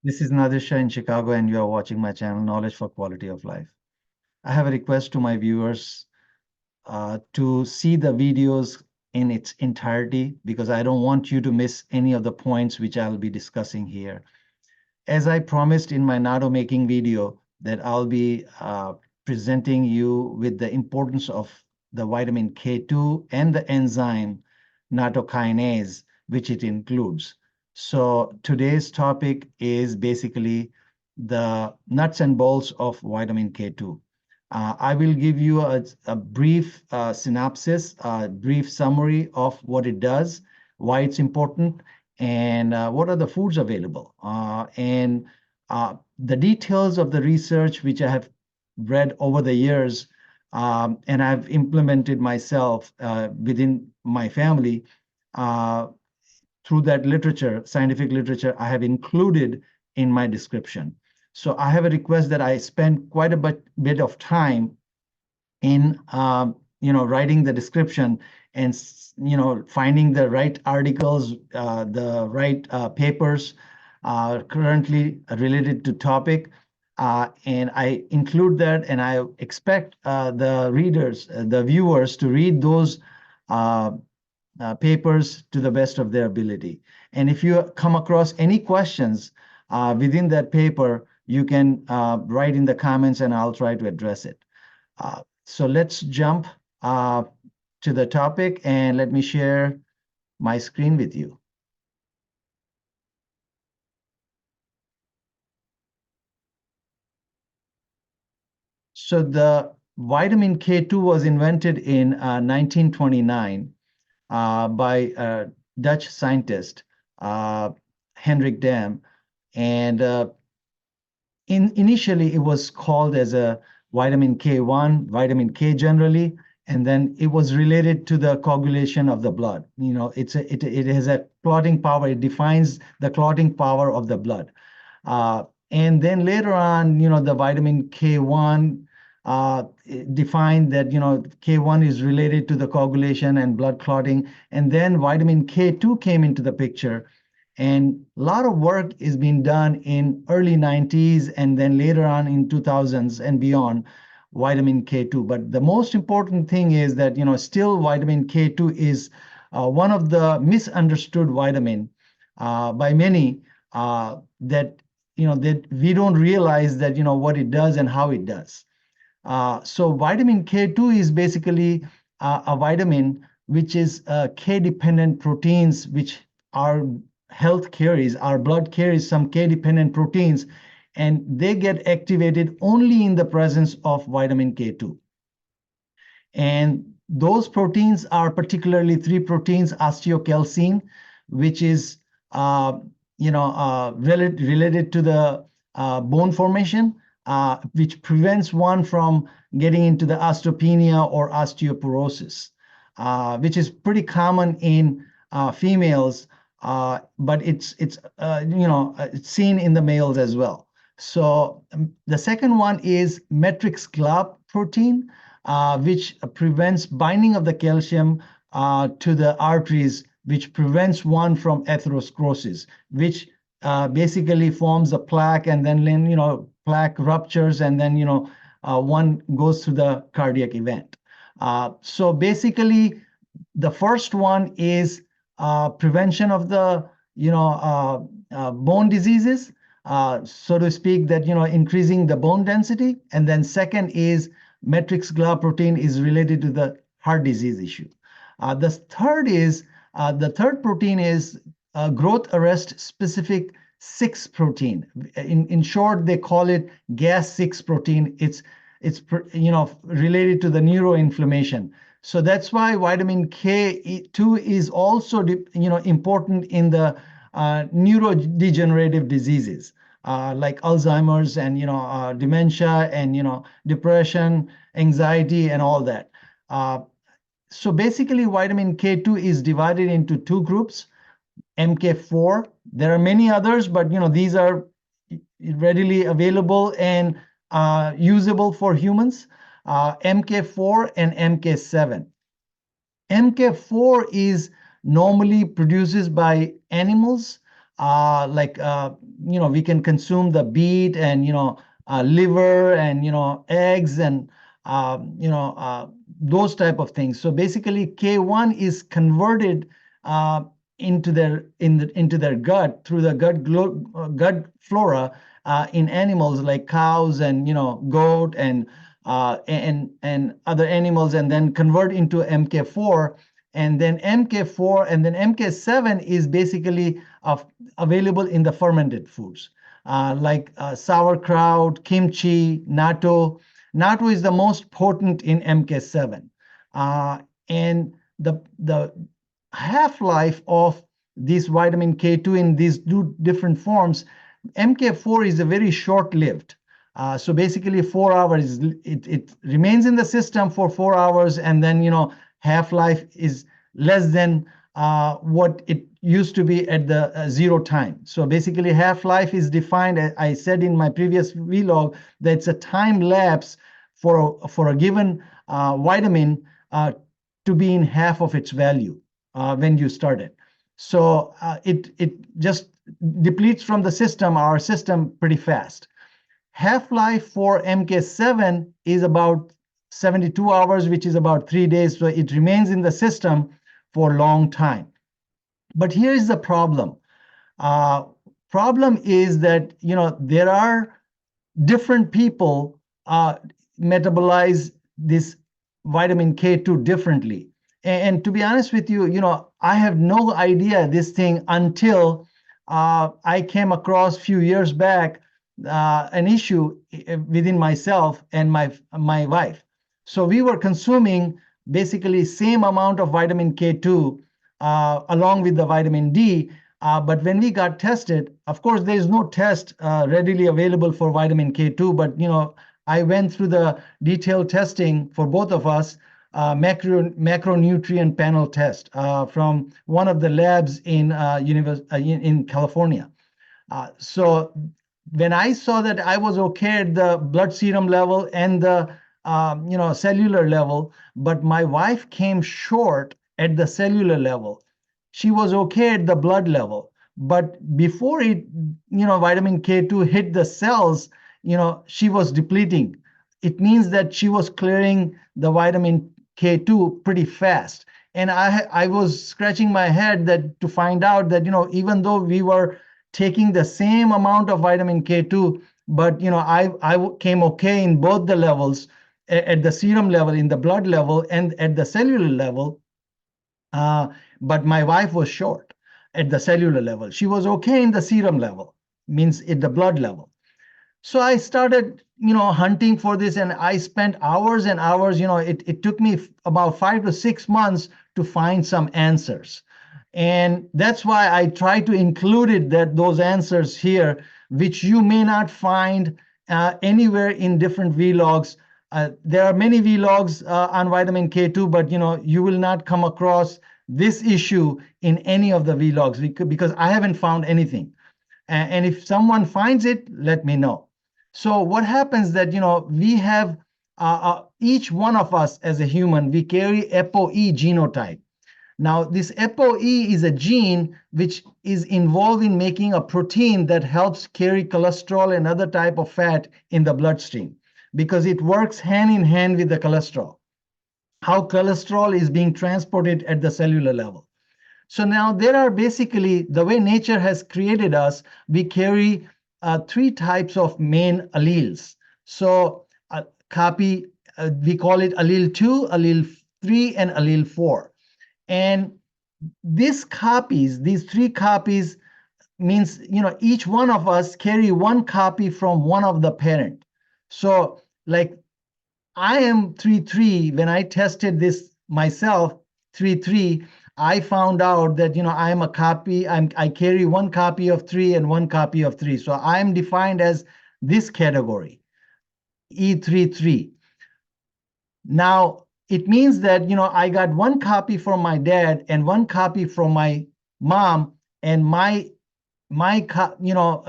This is Nadisha in Chicago, and you are watching my channel, Knowledge for Quality of Life. I have a request to my viewers to see the videos in its entirety because I don't want you to miss any of the points which I'll be discussing here. As I promised in my natto making video, that I'll be presenting you with the importance of the vitamin K2 and the enzyme nattokinase, which it includes. So today's topic is basically the nuts and bolts of vitamin K2. I will give you a brief synopsis, a brief summary of what it does, why it's important, and what are the foods available. And the details of the research which I have read over the years and I've implemented myself within my family uh, through that literature, scientific literature, I have included in my description. So I have a request that I spend quite a bit of time in writing the description and finding the right articles, the right papers currently related to topic. And I include that, and I expect the readers, the viewers, to read those uh, papers to the best of their ability. And if you come across any questions within that paper, you can write in the comments and I'll try to address it. So let's jump to the topic and let me share my screen with you. So the vitamin K2 was invented in 1929 by a Dutch scientist, Hendrik Dam. And initially, it was called as a vitamin K1, vitamin K generally, and then it was related to the coagulation of the blood. It has a clotting power. It defines the clotting power of the blood. And then later on, the vitamin K1 defined that, K1 is related to the coagulation and blood clotting. And then vitamin K2 came into the picture. And a lot of work is being done in early 90s and then later on in 2000s and beyond, vitamin K2. But the most important thing is that, still vitamin K2 is one of the misunderstood vitamin by many that, that we don't realize that, what it does and how it does. So vitamin K2 is basically a vitamin which is K-dependent proteins, which our health carries, our blood carries some K-dependent proteins, and they get activated only in the presence of vitamin K2. And those proteins are particularly three proteins: osteocalcin, which is related to the bone formation, which prevents one from getting into the osteopenia or osteoporosis, which is pretty common in females, but it's seen in the males as well. So the second one is matrix-GLA protein, which prevents binding of the calcium to the arteries, which prevents one from atherosclerosis, which basically forms a plaque, and then plaque ruptures, and then one goes through the cardiac event. So basically, the first one is prevention of the bone diseases, so to speak, that increasing the bone density, and then second is matrix-GLA protein is related to the heart disease issue. The third protein is growth arrest specific 6 protein. In short, they call it GAS6 protein. It's related to the neuroinflammation. So that's why vitamin K2 is also important in the neurodegenerative diseases like Alzheimer's and dementia and depression, anxiety, and all that. So basically, vitamin K2 is divided into 2 groups. MK4. There are many others, but these are readily available and usable for humans. MK4 and MK7. MK4 is normally produced by animals, we can consume the beet and, liver and, eggs and, those type of things. So basically, K1 is converted into their gut through the gut flora in animals like cows and, goat and other animals, and then convert into MK4. And then MK4 and then MK7 is basically available in the fermented foods, like sauerkraut, kimchi, natto. Natto is the most potent in MK7. And the half-life of this vitamin K2 in these two different forms, MK4 is a very short-lived. So basically 4 hours, it remains in the system for 4 hours, and then, half-life is less than what it used to be at the zero time. So basically half-life is defined, I said in my previous vlog, that it's a time lapse for a given vitamin to be in half of its value when you start it. So it just depletes from the system, our system, pretty fast. Half-life for MK7 is about 72 hours, which is about 3 days. So it remains in the system for a long time. But here is the problem. Problem is that, there are different people metabolize this vitamin K2 differently. And to be honest with you, I have no idea this thing until I came across a few years back an issue within myself and my wife. So we were consuming basically same amount of vitamin K2 along with the vitamin D. But when we got tested, of course, there is no test readily available for vitamin K2. But I went through the detailed testing for both of us, macronutrient panel test from one of the labs in California. So when I saw that I was okay at the blood serum level and the cellular level, but my wife came short at the cellular level. She was okay at the blood level, but before vitamin K2 hit the cells, she was depleting. It means that she was clearing the vitamin K2 pretty fast. And I was scratching my head to find out that, even though we were taking the same amount of vitamin K2, but, I came okay in both the levels, at the serum level, in the blood level, and at the cellular level. But my wife was short at the cellular level. She was okay in the serum level, means at the blood level. So I started, hunting for this, and I spent hours and hours. It took me about 5 to 6 months to find some answers. And that's why I try to include those answers here, which you may not find anywhere in different vlogs. There are many vlogs on vitamin K2, but you will not come across this issue in any of the vlogs because I haven't found anything. And if someone finds it, let me know. So what happens that we have each one of us as a human, we carry ApoE genotype. Now, this ApoE is a gene which is involved in making a protein that helps carry cholesterol and other type of fat in the bloodstream, because it works hand in hand with the cholesterol, how cholesterol is being transported at the cellular level. So now there are basically, the way nature has created us, we carry 3 types of main alleles. So we call it allele 2, allele 3, and allele 4. And these 3 copies means, each one of us carry 1 copy from one of the parent. So like I am 3-3. When I tested this myself, 3-3, I found out that, I am a copy. I carry 1 copy of 3 and 1 copy of 3. So I am defined as this category, E33. Now, it means that, I got 1 copy from my dad and 1 copy from my mom, and my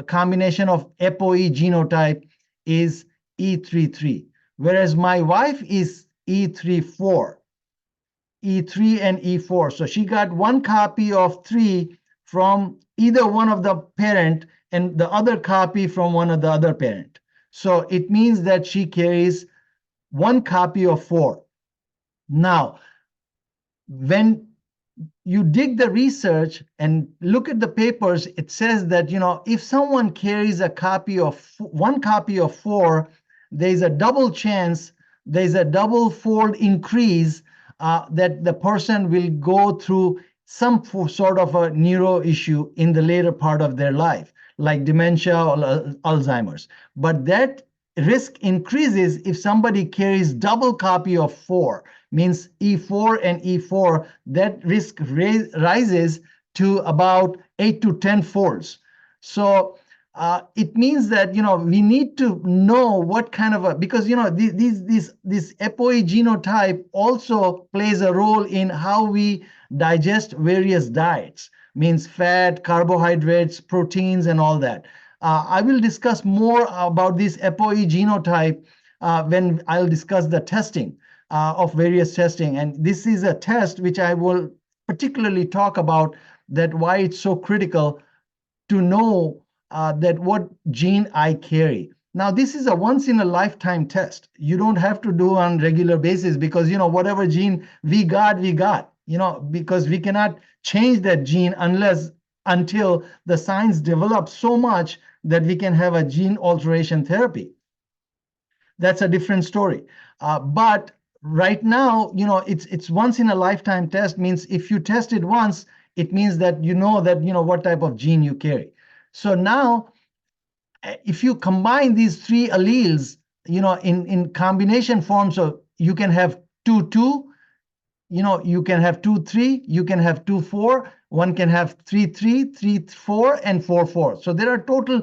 combination of ApoE genotype is E33, whereas my wife is E34, E3 and E4. So she got 1 copy of 3 from either one of the parent and the other copy from one of the other parent. So it means that she carries one copy of 4. Now, when you dig the research and look at the papers, it says that, if someone carries one copy of 4, there's a double chance, there's a double fold increase that the person will go through some sort of a neuro issue in the later part of their life, like dementia or Alzheimer's. But that risk increases if somebody carries double copy of 4, means E4 and E4, that risk rises to about 8 to 10 folds. So it means that, we need to know what kind of because, this APOE genotype also plays a role in how we digest various diets, means fat, carbohydrates, proteins, and all that. I will discuss more about this APOE genotype when I'll discuss the testing of various testing. And this is a test which I will particularly talk about, that why it's so critical to know that what gene I carry. Now, this is a once in a lifetime test. You don't have to do on regular basis, because, whatever gene we got, because we cannot change that gene until the science develops so much that we can have a gene alteration therapy. That's a different story. But right now, it's once in a lifetime test, means if you test it once, it means that what type of gene you carry. So now, if you combine these 3 alleles, in combination form, so you can have 2-2, you can have 2-3, you can have 2-4, one can have 3-3, 3-4, and 4-4. So there are total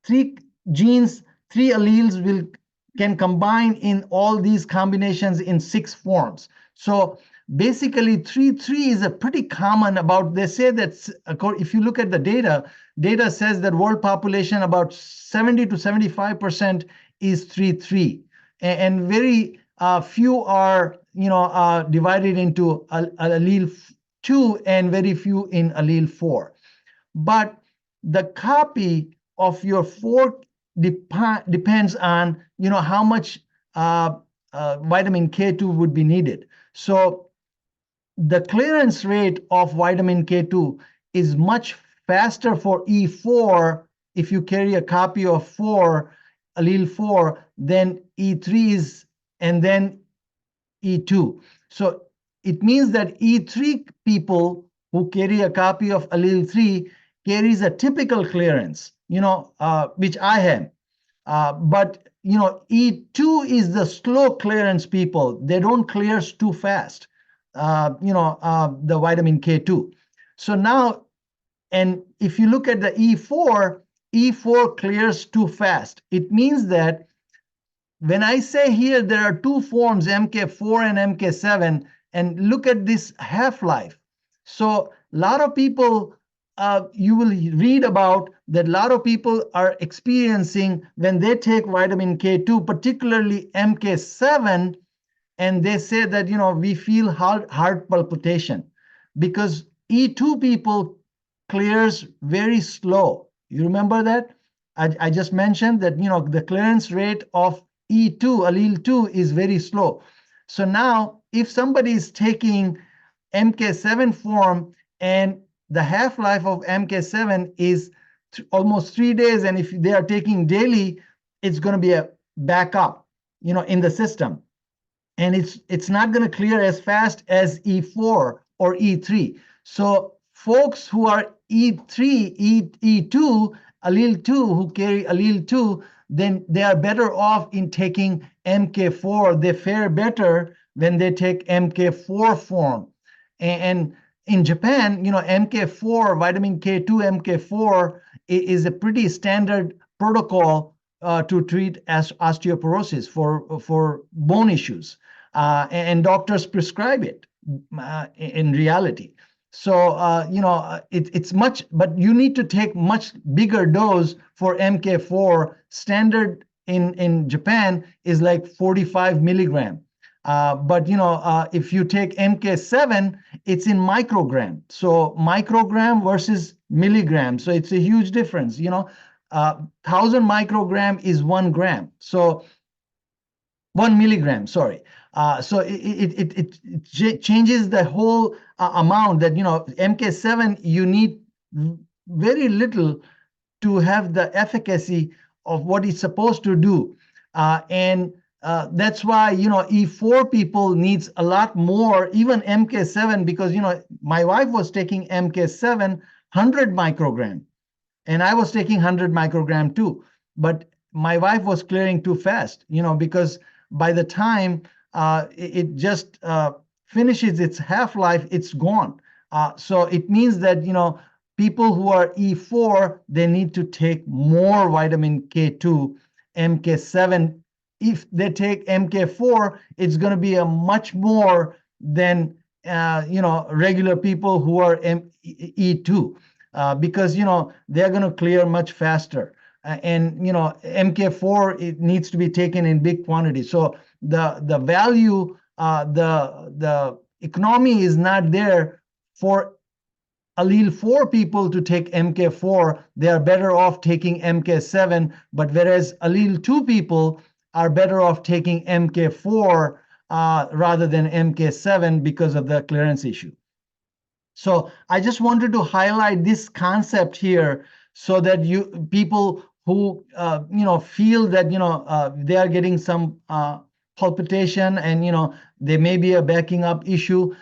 3 genes, 3 alleles can combine in all these combinations in 6 forms. So basically 3-3 is a pretty common they say that if you look at the data says that world population about 70 to 75% is 3-3, and very few are divided into allele 2 and very few in allele 4. But the copy of your 4 depends on how much vitamin K2 would be needed. So the clearance rate of vitamin K2 is much faster for E4 if you carry a copy of 4, allele 4, than E3 is, and then E2. So it means that E3 people who carry a copy of allele 3 carries a typical clearance, which I have. But E2 is the slow clearance people. They don't clear too fast, the vitamin K2. So now, and if you look at the E4 clears too fast. It means that when I say here there are 2 forms, MK4 and MK7, and look at this half-life. So a lot of people, you will read about that a lot of people are experiencing when they take vitamin K2, particularly MK7, and they say that, we feel heart palpitation, because E2 people clears very slow. You remember that? I just mentioned that, the clearance rate of E2, allele 2, is very slow. So now, if somebody is taking MK7 form and the half-life of MK7 is almost 3 days, and if they are taking daily, it's going to be a backup, in the system, and it's not going to clear as fast as E4 or E3. So folks who are E3, E2, allele 2, who carry allele 2, then they are better off in taking MK4. They fare better when they take MK4 form. And in Japan, MK4, vitamin K2, MK4 is a pretty standard protocol to treat as osteoporosis for bone issues. And doctors prescribe it in reality. So, it's much, but you need to take much bigger dose for MK4. Standard in Japan is like 45 milligram. But if you take MK7, it's in microgram. So microgram versus milligram. So it's a huge difference. 1,000 microgram is 1 gram. So 1 milligram, sorry. So it changes the whole amount that, MK7, you need very little to have the efficacy of what it's supposed to do. And that's why, E4 people needs a lot more, even MK7, because, my wife was taking MK7 100 microgram, and I was taking 100 microgram too. But my wife was clearing too fast, because by the time it just finishes its half-life, it's gone. So it means that, people who are E4, they need to take more vitamin K2, MK7. If they take MK4, it's going to be a much more than regular people who are E2, because they're going to clear much faster. And MK4, it needs to be taken in big quantity. So the value, the economy is not there for allele 4 people to take MK4. They are better off taking MK7, but whereas allele 2 people are better off taking MK4 rather than MK7 because of the clearance issue. So I just wanted to highlight this concept here so that people who feel that they are getting some palpitation and there may be a backing up issue.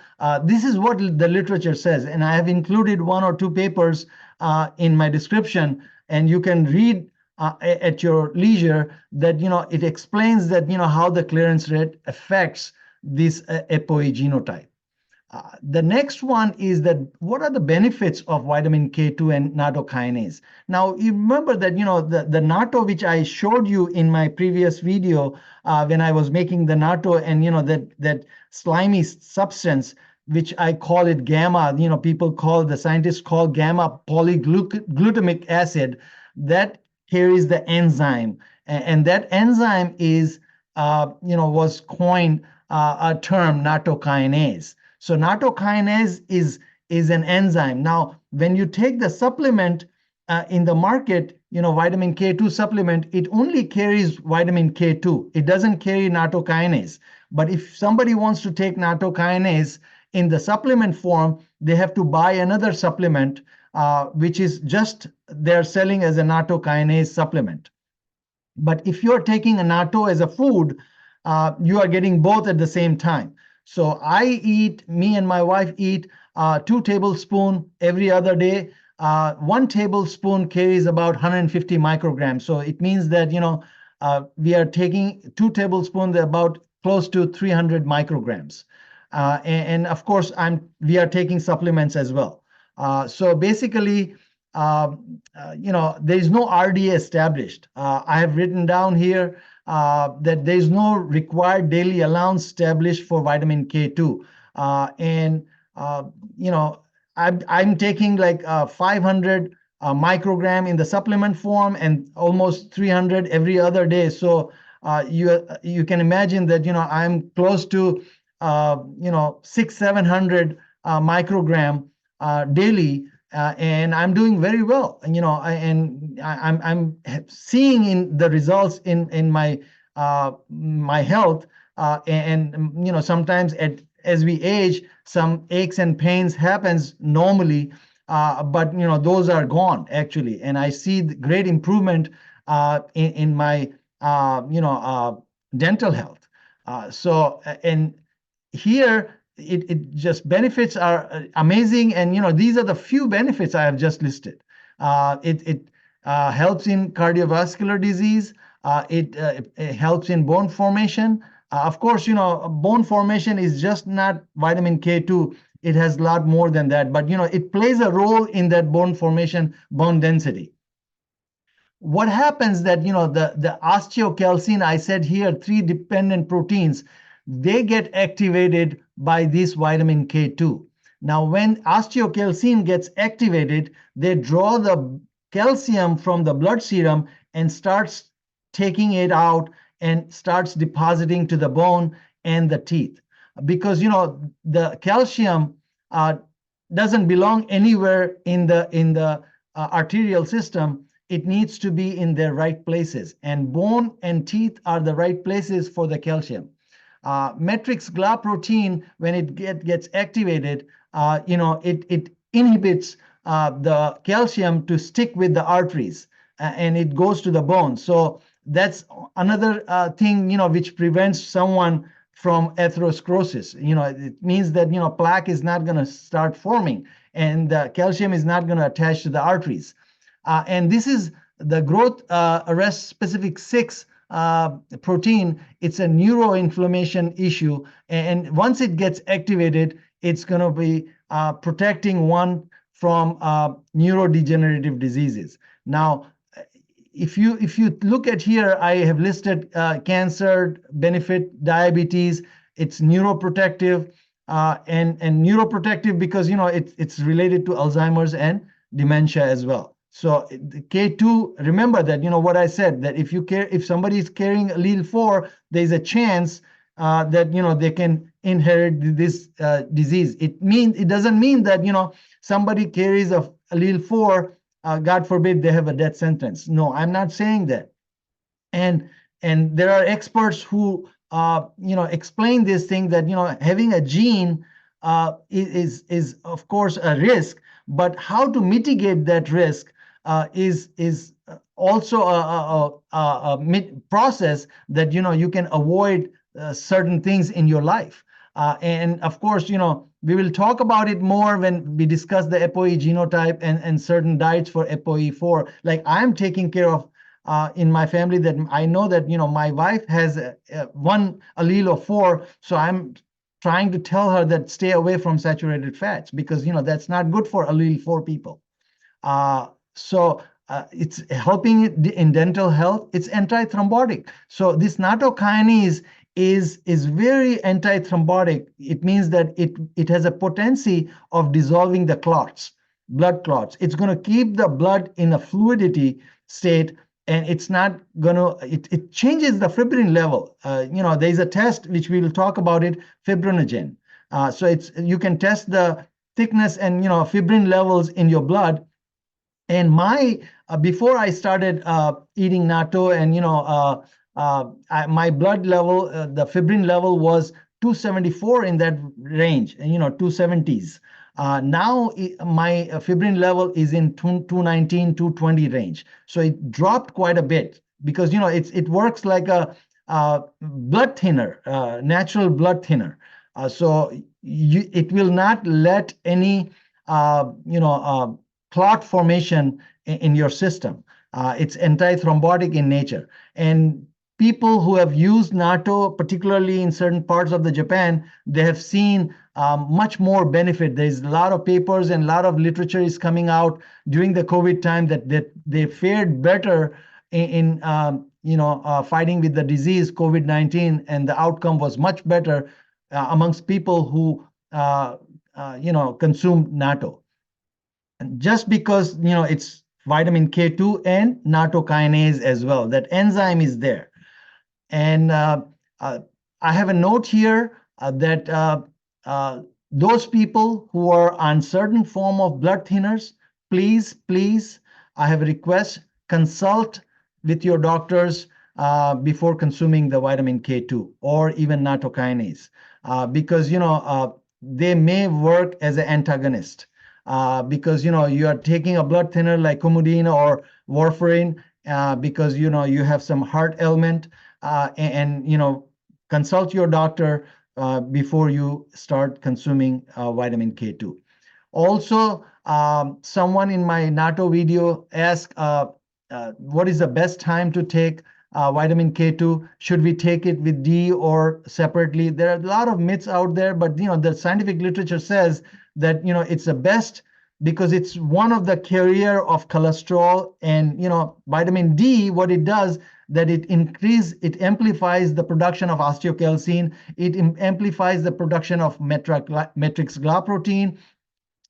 This is what the literature says, and I have included 1 or 2 papers in my description, and you can read at your leisure that it explains that how the clearance rate affects this ApoE genotype. The next one is that what are the benefits of vitamin K2 and nattokinase? Now, you remember that, the natto, which I showed you in my previous video when I was making the natto, and, that slimy substance, which I call it gamma, the scientists call gamma polyglutamic acid, that carries the enzyme. And that enzyme is, was coined a term, nattokinase. So nattokinase is an enzyme. Now, when you take the supplement in the market, vitamin K2 supplement, it only carries vitamin K2. It doesn't carry nattokinase. But if somebody wants to take nattokinase in the supplement form, they have to buy another supplement, which is just they're selling as a nattokinase supplement. But if you're taking a natto as a food, you are getting both at the same time. So me and my wife eat 2 tablespoons every other day. 1 tablespoon carries about 150 micrograms. So it means that, we are taking 2 tablespoons, about close to 300 micrograms. And of course, we are taking supplements as well. So basically, there is no RDA established. I have written down here that there is no required daily allowance established for vitamin K2. I'm taking like 500 microgram in the supplement form and almost 300 every other day. So you can imagine that I'm close to 600-700 microgram daily. And I'm doing very well, and I'm seeing in the results in my my health, and sometimes as we age, some aches and pains happens normally, but those are gone actually, and I see the great improvement in my dental health. So and here. It just benefits are amazing, and these are the few benefits I have just listed. It helps in cardiovascular disease. It helps in bone formation. Of course, bone formation is just not vitamin K2. It has a lot more than that, but it plays a role in that bone formation, bone density. What happens that the osteocalcin, I said here, 3 dependent proteins, they get activated by this vitamin K2. Now, when osteocalcin gets activated, they draw the calcium from the blood serum and starts taking it out and starts depositing to the bone. and the teeth, because the calcium doesn't belong anywhere in the arterial system. It needs to be in their right places, and bone and teeth are the right places for the calcium. Matrix GLA protein, when it gets activated, it inhibits the calcium to stick with the arteries, and it goes to the bone. So that's another thing, which prevents someone from atherosclerosis. It means that, plaque is not going to start forming, and the calcium is not going to attach to the arteries. And this is the growth arrest specific 6 protein. It's a neuroinflammation issue. And once it gets activated, it's going to be protecting one from neurodegenerative diseases. Now, if you look at here, I have listed cancer, benefit, diabetes. It's neuroprotective, and neuroprotective because it's related to Alzheimer's and dementia as well. So the K2, remember that what I said, that if somebody is carrying allele 4, there's a chance that they can inherit this disease. It doesn't mean that somebody carries a allele 4. God forbid they have a death sentence. No, I'm not saying that. And there are experts who explain this thing that having a gene is of course a risk, but how to mitigate that risk is also a process that you can avoid certain things in your life. And of course, we will talk about it more when we discuss the ApoE genotype and certain diets for ApoE4. Like I'm taking care of in my family, that I know that my wife has one allele of 4, so I'm trying to tell her that stay away from saturated fats, because that's not good for allele 4 people. So it's helping in dental health. It's antithrombotic. So this nattokinase is very antithrombotic. It means that it has a potency of dissolving the clots, blood clots. It's going to keep the blood in a fluidity state, and it's not going to, it changes the fibrin level. There's a test which we will talk about it, fibrinogen. So you can test the thickness and fibrin levels in your blood. And before I started eating natto, and my blood level, the fibrin level was 274 in that range, and 270s. Now my fibrin level is in 219, 220 range. So it dropped quite a bit, because it works like a blood thinner, natural blood thinner. So it will not let any clot formation in your system. It's antithrombotic in nature. And people who have used natto, particularly in certain parts of Japan, they have seen much more benefit. There's a lot of papers and a lot of literature is coming out during the COVID time that they fared better in fighting with the disease COVID-19, and the outcome was much better amongst people who consumed natto. And just because it's vitamin K2 and nattokinase as well, that enzyme is there. And I have a note here that those people who are on certain form of blood thinners, please, I have a request, consult with your doctors before consuming the vitamin K2 or even nattokinase, because they may work as an antagonist. Because you are taking a blood thinner like Coumadin or warfarin because you have some heart ailment, and consult your doctor before you start consuming vitamin K2. Also, someone in my natto video asked, what is the best time to take vitamin K2? Should we take it with D or separately? There are a lot of myths out there, but the scientific literature says that it's the best because it's one of the carrier of cholesterol. And vitamin D, what it does, that it amplifies the production of osteocalcin. It amplifies the production of matrix GLA protein.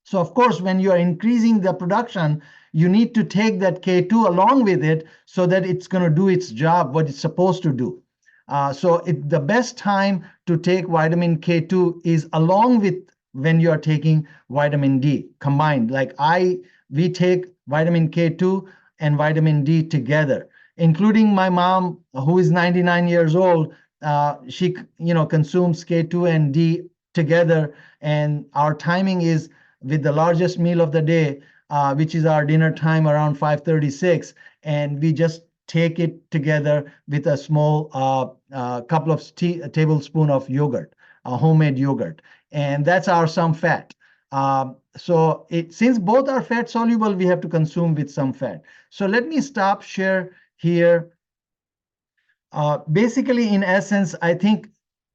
So of course, when you are increasing the production, you need to take that K2 along with it so that it's going to do its job, what it's supposed to do. So the best time to take vitamin K2 is along with when you are taking vitamin D combined. Like we take vitamin K2 and vitamin D together, including my mom, who is 99 years old. She, consumes K2 and D together, and our timing is with the largest meal of the day, which is our dinner time around 5:36, and we just take it together with a small couple of tablespoon of yogurt, homemade yogurt, and that's our some fat. So since both are fat soluble, we have to consume with some fat. So let me stop share here. Basically, in essence, I think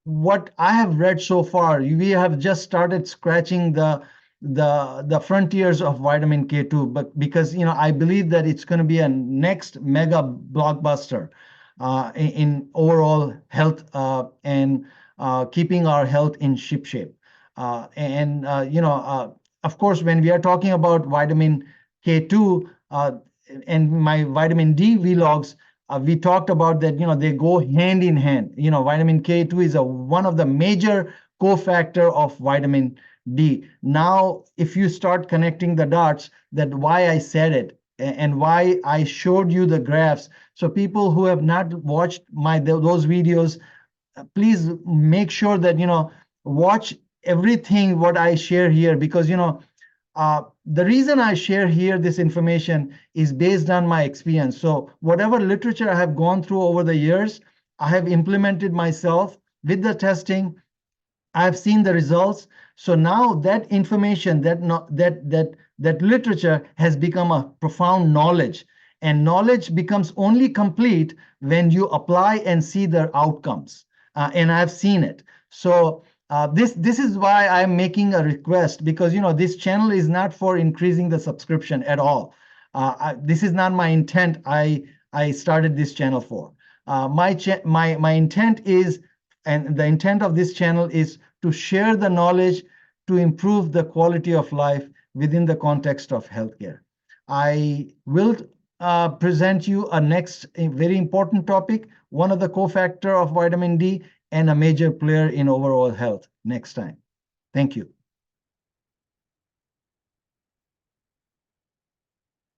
what I have read so far, we have just started scratching the frontiers of vitamin K2, but because I believe that it's going to be a next mega blockbuster in overall health and keeping our health in ship shape. Of course, when we are talking about vitamin K2 and my vitamin D vlogs, we talked about that, they go hand in hand. Vitamin K2 is one of the major cofactor of vitamin D. Now, if you start connecting the dots, that why I said it and why I showed you the graphs. So people who have not watched those videos, please make sure that, watch everything what I share here, because, the reason I share here this information is based on my experience. So whatever literature I have gone through over the years, I have implemented myself with the testing. I've seen the results. So now that information, that literature has become a profound knowledge, and knowledge becomes only complete when you apply and see the outcomes. And I've seen it. So this is why I'm making a request, because this channel is not for increasing the subscription at all. This is not my intent. I started this channel for. My intent is, and the intent of this channel is to share the knowledge to improve the quality of life within the context of healthcare. I will present you a very important topic, one of the cofactor of vitamin D and a major player in overall health next time. Thank you.